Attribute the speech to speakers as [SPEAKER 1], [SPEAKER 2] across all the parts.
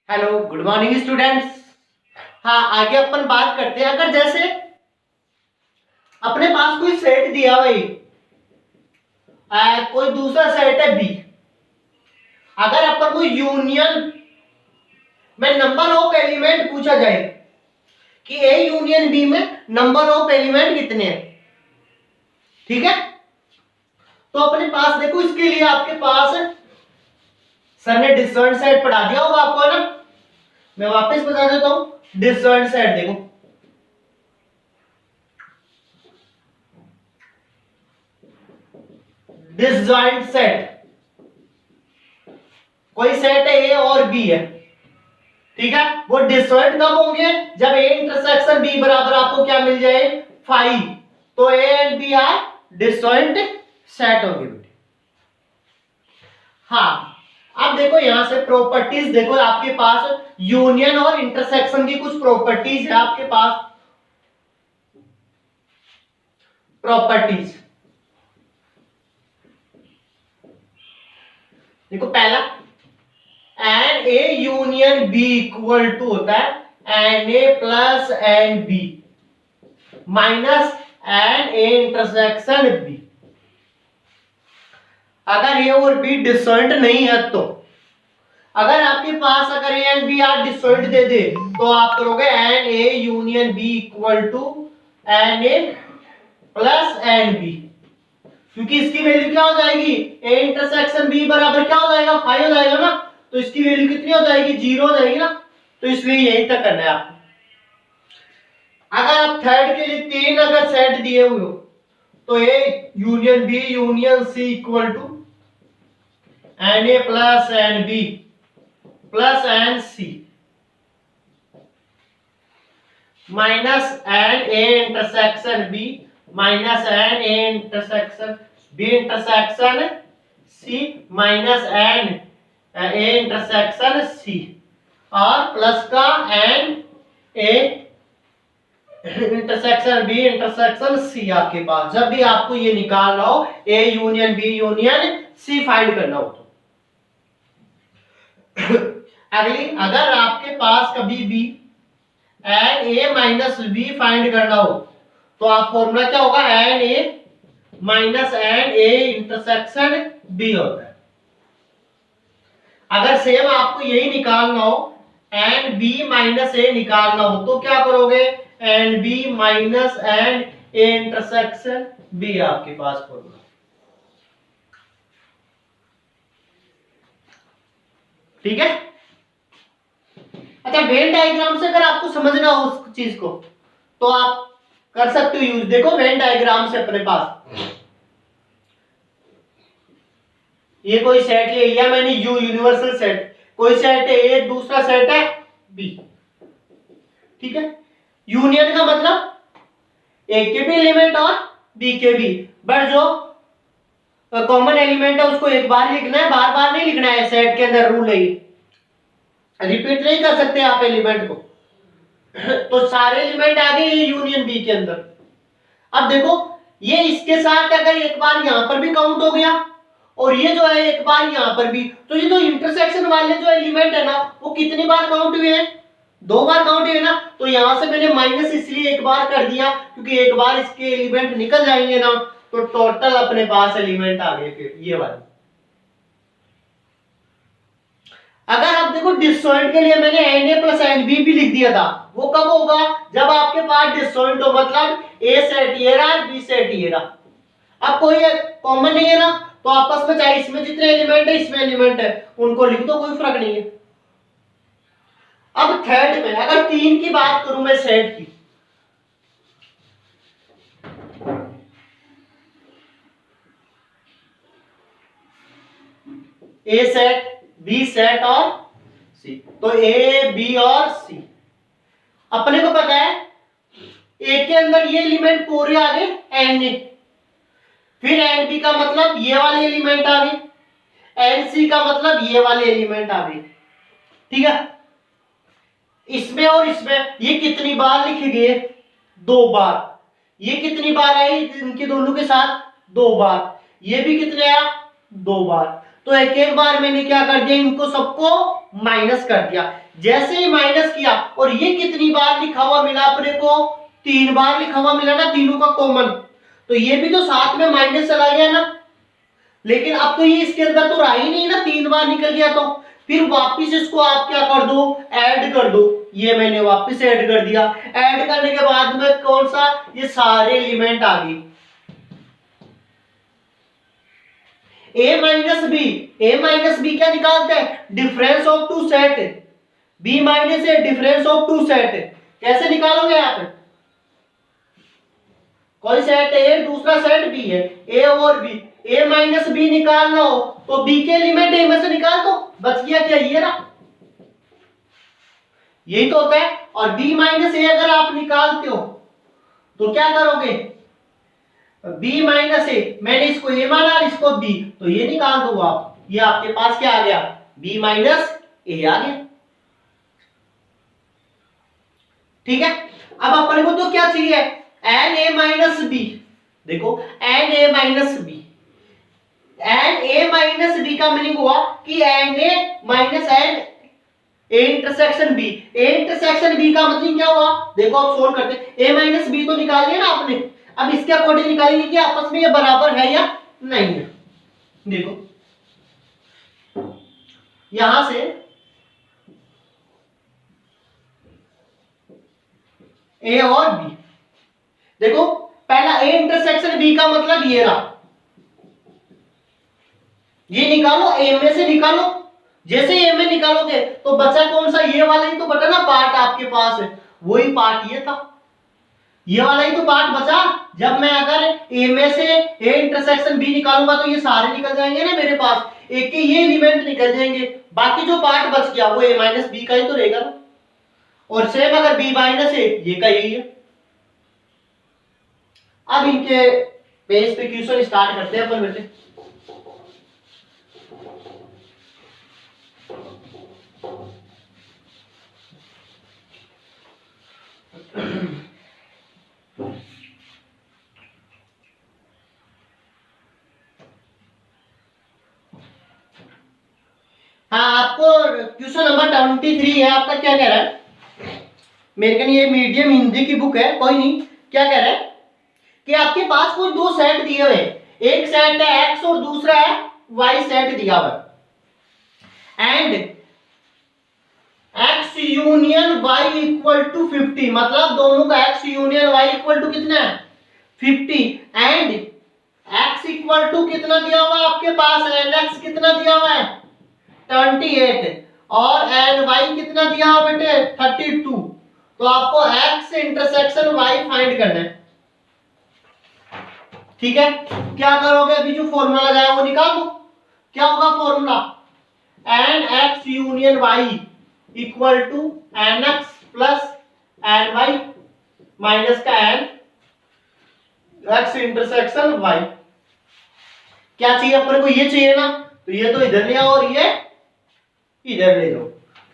[SPEAKER 1] Hello good morning students. हाँ, आगे अपन बात करते हैं। अगर जैसे अपने पास कोई सेट दिया भाई, कोई दूसरा सेट है बी। अगर अपन को यूनियन में नंबर ऑफ एलिमेंट पूछा जाए कि ए यूनियन बी में नंबर ऑफ एलिमेंट कितने हैं, ठीक है। तो अपने पास देखो, इसके लिए आपके पास सर ने डिसजॉइंट सेट पढ़ा दिया होगा आपको, है ना। मैं वापस बता देता हूं। डिसजॉइंट सेट देखो, डिसजॉइंट सेट कोई सेट है ए और बी है, ठीक है। वो डिसजॉइंट कब होंगे? जब ए इंटरसेक्शन बी बराबर आपको क्या मिल जाए? 5। तो A and B are disjoint set होंगे बेटे। हाँ, अब देखो यहां से प्रॉपर्टीज देखो, आपके पास यूनियन और इंटरसेक्शन की कुछ प्रॉपर्टीज है आपके पास। प्रॉपर्टीज देखो, पहला n A union B equal to होता है n A plus n B minus n A intersection B. अगर ए और बी डिसजॉइंट नहीं है तो अगर आपके पास अगर A and B are disjoint दे दे तो आप करोगे n A union B equal to n A plus n B, क्योंकि इसकी वैल्यू क्या हो जाएगी? ए इंटरसेक्शन बी बराबर क्या हो जाएगा? 5 हो जाएगा ना। तो इसकी वैल्यू कितनी हो जाएगी? 0 हो जाएगी ना। तो इसलिए यही तक करना है आपको। अगर आप थर्ड के लिए 3 अगर सेट दिए हुए हो तो A union B union C equal to n A plus n B plus n C minus n A intersection B minus n A intersection B intersection C minus n A intersection C और plus का n A intersection B intersection C. आपके पास जब भी आपको ये निकालना हो A union B union C find करना हो तो अगली, अगर आपके पास कभी भी n A minus B find करना हो तो आप फॉर्मूला क्या होगा? N A minus n A intersection B होता है। अगर सेम आपको यही निकालना हो एन बी माइनस ए निकालना हो तो क्या करोगे? N B minus n A intersection B आपके पास फॉर्मूला। ठीक है। अच्छा, वेन डायग्राम से अगर आपको समझना हो उस चीज को तो आप कर सकते हो यूज। देखो वेन डायग्राम से अपने पास ये कोई सेट ले लिया मैंने, यू यूनिवर्सल सेट। कोई सेट है ए, दूसरा सेट है बी, ठीक है। यूनियन का मतलब ए के भी एलिमेंट और बी के भी, बट जो कॉमन एलिमेंट है उसको एक बार लिखना है, बार बार नहीं लिखना है। सेट के अंदर रूल है, रिपीट नहीं कर सकते आप एलिमेंट को। तो सारे एलिमेंट आ गए यूनियन बी के अंदर। अब देखो, ये इसके साथ अगर एक बार यहां पर भी काउंट हो गया और ये जो है एक बार यहां पर भी, तो ये जो इंटरसेक्शन वाले जो एलिमेंट है ना वो कितनी बार काउंट हुए हैं? 2 बार काउंट हुए ना। तो यहां से मैंने माइनस इसलिए एक बार कर दिया क्योंकि एक बार इसके एलिमेंट निकल जाएंगे ना, तो टोटल अपने पास एलिमेंट आ गए फिर ये वाले। अगर आप देखो डिसजॉइंट के लिए मैंने n A plus n B भी लिख दिया था, वो कब होगा? जब आपके पास डिसजॉइंट हो, मतलब ए सेट ये रहा बी सेट ये रहा। अब कोई कॉमन नहीं है ना, तो आपस में चाहे इसमें जितने एलिमेंट है इसमें एलिमेंट है उनको लिख दो, कोई फर्क नहीं है। अब थर्ड में अगर 3 की बात करूं मैं सेट की, ए सेट बी सेट और सी, तो ए बी और सी अपने को पता है ए के अंदर ये एलिमेंट पूरे आ गए एन ए, फिर एन बी का मतलब ये वाले एलिमेंट आ गए, एन सी का मतलब ये वाले एलिमेंट आ गए, ठीक है। इसमें और इसमें ये कितनी बार लिखे गए? 2 बार। ये कितनी बार आई इनके दोनों के साथ? 2 बार। ये भी कितने आया? 2 बार। तो एक एक बार मैंने क्या कर दिया, इनको सबको माइनस कर दिया। जैसे ही माइनस किया, और ये कितनी बार लिखा हुआ मिला अपने को, 3 बार लिखा हुआ मिला ना, तीनों का कॉमन, तो ये भी तो साथ में माइनस चला गया ना। लेकिन अब तो ये इसके अंदर तो रहा ही नहीं ना, 3 बार निकल गया, तो फिर वापिस इसको आप क्या कर दो, ऐड कर दो। ये मैंने वापिस ऐड कर दिया। ऐड करने के बाद में कौन सा, ये सारे एलिमेंट आ गए। a minus B, a minus B क्या निकालते हैं, difference of two set. b minus A difference of two set. कैसे निकालोगे आप, कोई सेट ए दूसरा सेट बी है, a और b, a माइनस बी निकालना हो तो b के एलिमेंट a में से निकाल दो, बच गया क्या, ये रहा, यही तो होता है। और b माइनस ए अगर आप निकालते हो तो क्या करोगे, b माइनस ए, मैंने इसको a माना और इसको b, तो ये निकाल दो आप, ये आपके पास क्या आ गया, b माइनस ए आ गया। ठीक है, अब अपने को तो क्या चाहिए, एन ए माइनस बी। देखो n A minus B, n A minus B का मीनिंग हुआ कि n A minus n A intersection B. A intersection B का मतलब क्या हुआ, देखो आप सोल्व करते हैं, ए माइनस बी तो निकाल लिया ना आपने, अब इसके अकॉर्डिंग निकालेंगे कि आपस में ये बराबर है या नहीं है। देखो यहां से ए और बी, देखो पहला ए इंटरसेक्शन बी का मतलब ये रहा, ये निकालो, ए में से निकालो। जैसे ए में निकालोगे तो बचा कौन सा, ये वाला ही तो बचा ना पार्ट आपके पास है, वही पार्ट ये था, ये वाला ही तो पार्ट बचा। जब मैं अगर ए में से ए इंटरसेक्शन बी निकालूंगा तो ये सारे निकल जाएंगे ना मेरे पास, एक के ये एलिमेंट निकल जाएंगे, बाकी जो पार्ट बच गया वो ए माइनस बी का ही तो रहेगा ना। और सेम अगर बी माइनस ए, ये का यही है। अब इनके पेज पे क्वेश्चन स्टार्ट करते हैं अपन बेटे। हाँ, आपको क्वेश्चन नंबर 23 है आपका, क्या कह रहा है, मेरे कहीं ये मीडियम हिंदी की बुक है, कोई नहीं। क्या कह रहा है कि आपके पास कोई दो सेट दिए हुए, एक सेट है एक्स और दूसरा है वाई सेट दिया हुआ, and x union y equal to 50, मतलब दोनों का x union y equal to कितना है 50, एंड एक्स इक्वल टू कितना दिया हुआ है आपके पास, एन एक्स कितना दिया हुआ है 28, और एन वाई कितना दिया हुआ बेटे 32। तो आपको x इंटरसेक्शन y फाइंड करना है। ठीक है, क्या करोगे, अभी जो फॉर्मूला लगाया वो निकाल दो। क्या होगा formula, n x union y equal to n x plus n y minus का एन एक्स इंटरसेक्शन y। क्या चाहिए अपने को, ये चाहिए ना, तो ये तो इधर ले आओ और ये इधर ले लो।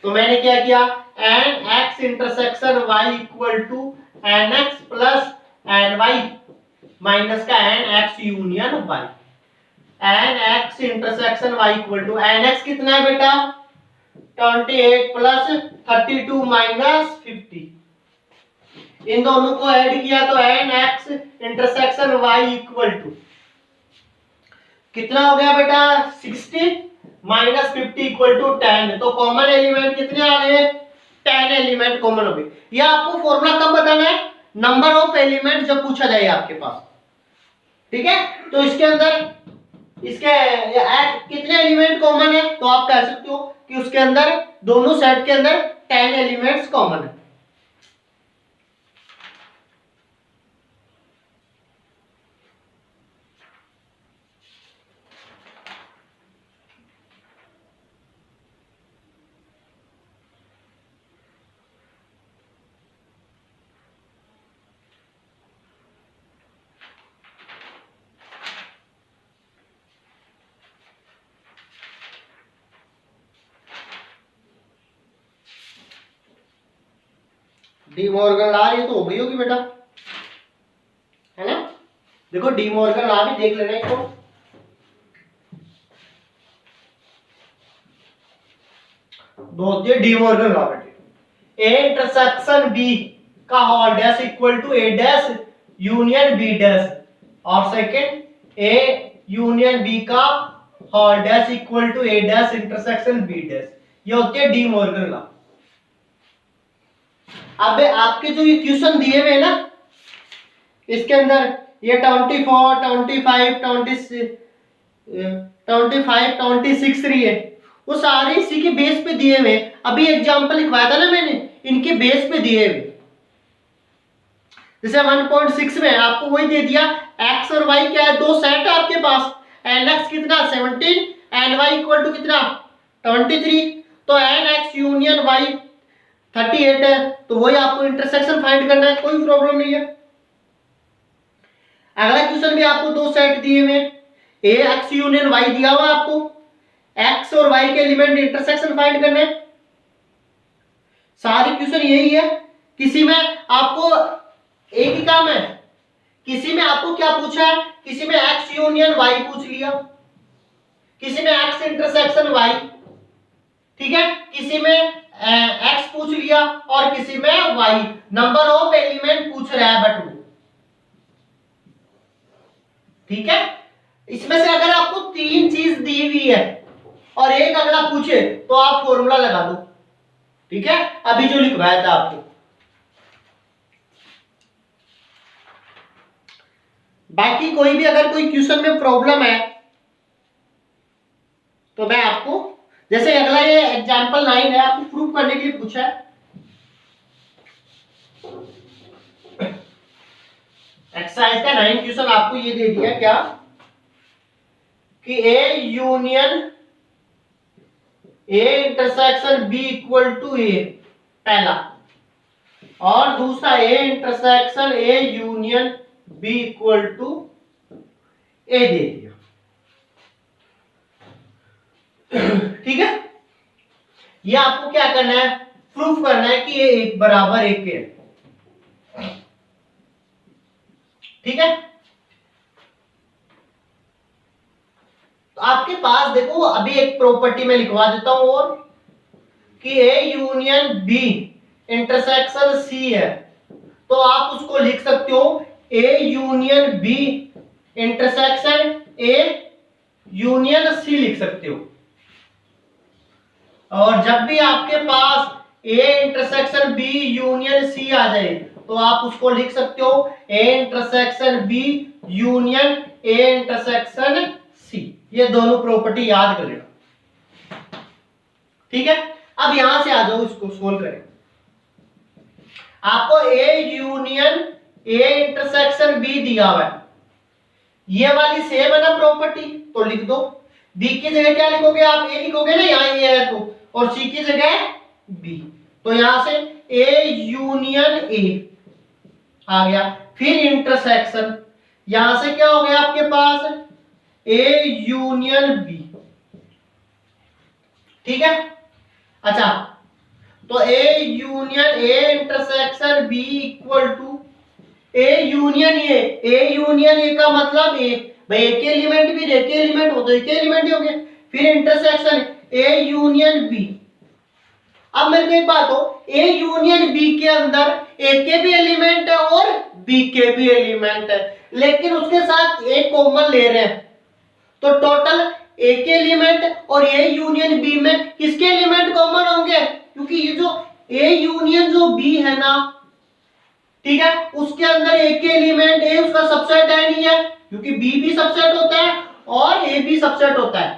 [SPEAKER 1] तो मैंने क्या किया, n x intersection y equal to n x plus n y minus का n x union y. N x intersection y equal to n x कितना है बेटा 28 प्लस 32 माइनस 50, इन दोनों को ऐड किया तो n x intersection y equal to कितना हो गया बेटा 60 माइनस 50 इक्वल टू 10। तो कॉमन एलिमेंट कितने आ गए 10 एलिमेंट कॉमन हो गए। ये आपको फॉर्मूला कब बताना है, नंबर ऑफ एलिमेंट जब पूछा जाए आपके पास। ठीक है, तो इसके अंदर इसके कितने एलिमेंट कॉमन है, तो आप कह सकते हो कि उसके अंदर दोनों सेट के अंदर 10 एलिमेंट्स कॉमन है। डी मॉर्गन लॉ ये तो हो गई होगी बेटा, है ना। देखो डी मॉर्गन लॉ भी देख लेना इसको। दो होती है डी मॉर्गन लॉ बेटे। ए इंटरसेक्शन बी का whole dash equal to A dash union B dash, और सेकंड ए यूनियन बी का whole dash equal to A dash intersection B dash, ये होती है डी मॉर्गन लॉ। अब आपके जो ये क्वेश्चन दिए हुए हैं ना, इसके अंदर ये 24, 25, 26 रही है, वो सारे इसी के बेस पे दिए हुए। अभी एग्जांपल लिखवाया था ना मैंने, इनके बेस पे दिए हुए। जैसे 1.6 में आपको वही दे दिया, x और y क्या है, दो सेट है आपके पास, एन एक्स कितना 17, एन वाई इक्वल टू कितना 23, तो एन एक्स यूनियन वाई 38 है, तो वही आपको इंटरसेक्शन फाइंड करना है, कोई प्रॉब्लम नहीं है। अगला क्वेश्चन भी आपको दो सेट दिए हुए, ए एक्स यूनियन वाई दिया हुआ आपको, एक्स और वाई के एलिमेंट इंटरसेक्शन फाइंड करना है। सारी क्वेश्चन यही है, किसी में आपको एक ही काम है, किसी में आपको क्या पूछा है, किसी में एक्स यूनियन वाई पूछ लिया, किसी में एक्स इंटरसेक्शन वाई, ठीक है, किसी में एक्स पूछ लिया और किसी में वाई, नंबर ऑफ एलिमेंट पूछ रहा है बट वो, ठीक है। इसमें से अगर आपको तीन चीज दी हुई है और एक अगला पूछे तो आप फॉर्मूला लगा दो, ठीक है, अभी जो लिखवाया था आपको। बाकी कोई भी अगर कोई क्वेश्चन में प्रॉब्लम है तो मैं आपको, जैसे अगला ये एग्जांपल 9 है, आपको प्रूफ करने के लिए पूछा है। एक्सरसाइज का 9 क्वेश्चन आपको ये दे दिया क्या कि A union A intersection B equal to A, पहला, और दूसरा A intersection A union B equal to A दे दिया, ठीक है। ये आपको क्या करना है, प्रूफ करना है कि ये एक बराबर एक है, ठीक है। तो आपके पास देखो अभी एक प्रॉपर्टी में लिखवा देता हूं और कि A union B intersection C है, तो आप उसको लिख सकते हो A union B intersection A union C लिख सकते हो। और जब भी आपके पास A intersection B union C आ जाए तो आप उसको लिख सकते हो A intersection B union A intersection C. ये दोनों प्रॉपर्टी याद कर लेना, ठीक है। अब यहां से आ जाओ, इसको सोल्व करें। आपको A union A intersection B दिया हुआ है, ये वाली सेम है ना प्रॉपर्टी, तो लिख दो। बी की जगह क्या लिखोगे आप, ए लिखोगे ना, यहां ये है तो, और सी की जगह बी, तो यहां से ए यूनियन ए आ गया। फिर इंटरसेक्शन, यहां से क्या हो गया आपके पास ए यूनियन बी, ठीक है। अच्छा, तो A union A intersection B equal to A union A का मतलब ए, भाई एक एलिमेंट भी एक एलिमेंट हो तो एक एलिमेंट ही हो गया। फिर इंटरसेक्शन ए यूनियन बी। अब मेरे को एक बात हो, ए यूनियन बी के अंदर ए के भी एलिमेंट है और बी के भी एलिमेंट है, लेकिन उसके साथ एक कॉमन ले रहे हैं, तो टोटल ए के एलिमेंट और ए यूनियन बी में किसके एलिमेंट कॉमन होंगे, क्योंकि ये जो ए यूनियन जो बी है ना, ठीक है, उसके अंदर ए के एलिमेंट ए उसका सबसेट है नहीं है, क्योंकि बी भी सबसेट होता है और ए भी सबसेट होता है,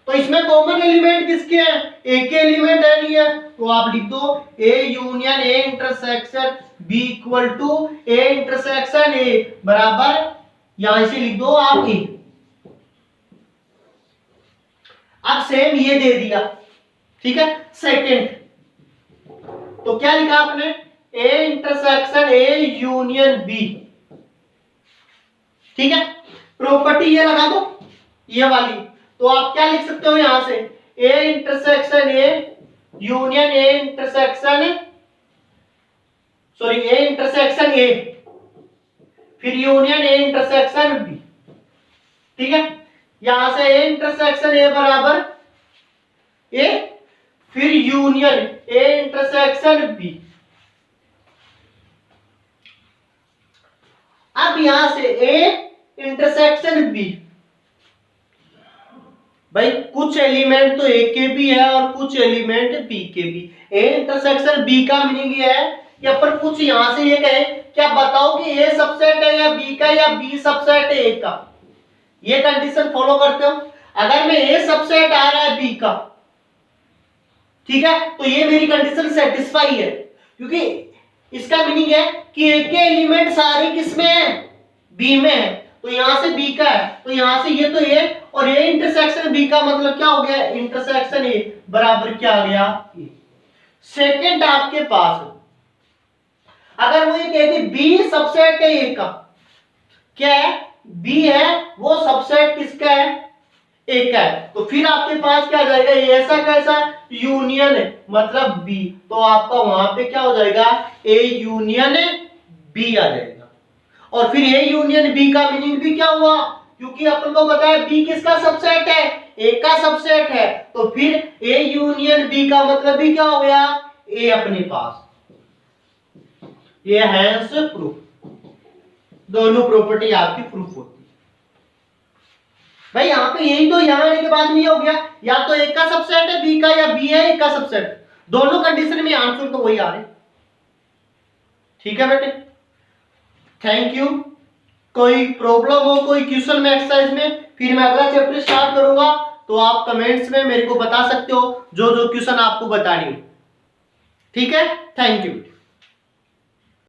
[SPEAKER 1] तो इसमें कॉमन एलिमेंट किसके हैं, ए के एलिमेंट है नहीं है, तो आप लिख दो A union A intersection B equal to A intersection A बराबर, यहां से लिख दो आप ए। अब सेम ये दे दिया, ठीक है। सेकंड, तो क्या लिखा आपने, A intersection A union B, ठीक है। प्रॉपर्टी ये लगा दो, ये वाली, तो आप क्या लिख सकते हो यहां से, ए intersection A union A intersection, sorry A intersection ए, फिर यूनियन ए इंटरसेक्शन बी, ठीक है। यहां से ए इंटरसेक्शन ए बराबर ए, फिर यूनियन ए इंटरसेक्शन बी। अब यहां से ए इंटरसेक्शन बी, भाई कुछ एलिमेंट तो ए के भी है और कुछ एलिमेंट बी के भी। ए इंटरसेक्शन बी का मीनिंग ये है कि अपन कुछ यहां से ये कहें क्या बताओ कि ए सबसेट है या बी का, या बी सबसेट है ए का। ये कंडीशन फॉलो करते हो। अगर मैं ए सबसेट आ रहा है बी का, ठीक है, तो ये मेरी कंडीशन सेटिस्फाई है, क्योंकि इसका मीनिंग है कि ए के एलिमेंट सारे किसमें है, बी में है। तो यहां से बी का है, तो यहां से ये तो ए, और ए इंटरसेक्शन बी का मतलब क्या हो गया, इंटरसेक्शन ए बराबर क्या आ गया ए। सेकंड आपके पास अगर वो ये कहे कि बी सबसेट है ए का, क्या है, बी है वो सबसेट किसका है, ए का है, तो फिर आपके पास क्या आ जाएगा, ये ऐसा कैसा यूनियन है मतलब बी, तो आपका वहां पे क्या हो जाएगा, ए यूनियन बी आ जाएगा। और फिर ए यूनियन बी का मीनिंग भी क्या हुआ, क्योंकि अपन को पता है बी किसका सबसेट है, ए का सबसेट है, तो फिर ए यूनियन बी का मतलब भी क्या हो गया, ए अपने पास। ये हैंस प्रूफ, दोनों प्रॉपर्टी आपकी प्रूफ होती है। भाई यहाँ पे यही तो, यहाँ आने के बाद में ये हो गया, या तो ए का सबसेट है बी का, या बी है ए का सबसेट, दोनों कंडीशन में आंसर तो वही आ रहे। ठीक है बेटे, थैंक यू। कोई प्रॉब्लम हो, कोई क्वेश्चन में एक्सरसाइज में, फिर मैं अगला चैप्टर स्टार्ट करूंगा, तो आप कमेंट्स में मेरे को बता सकते हो जो जो क्वेश्चन आपको बतानी है। ठीक है, थैंक यू।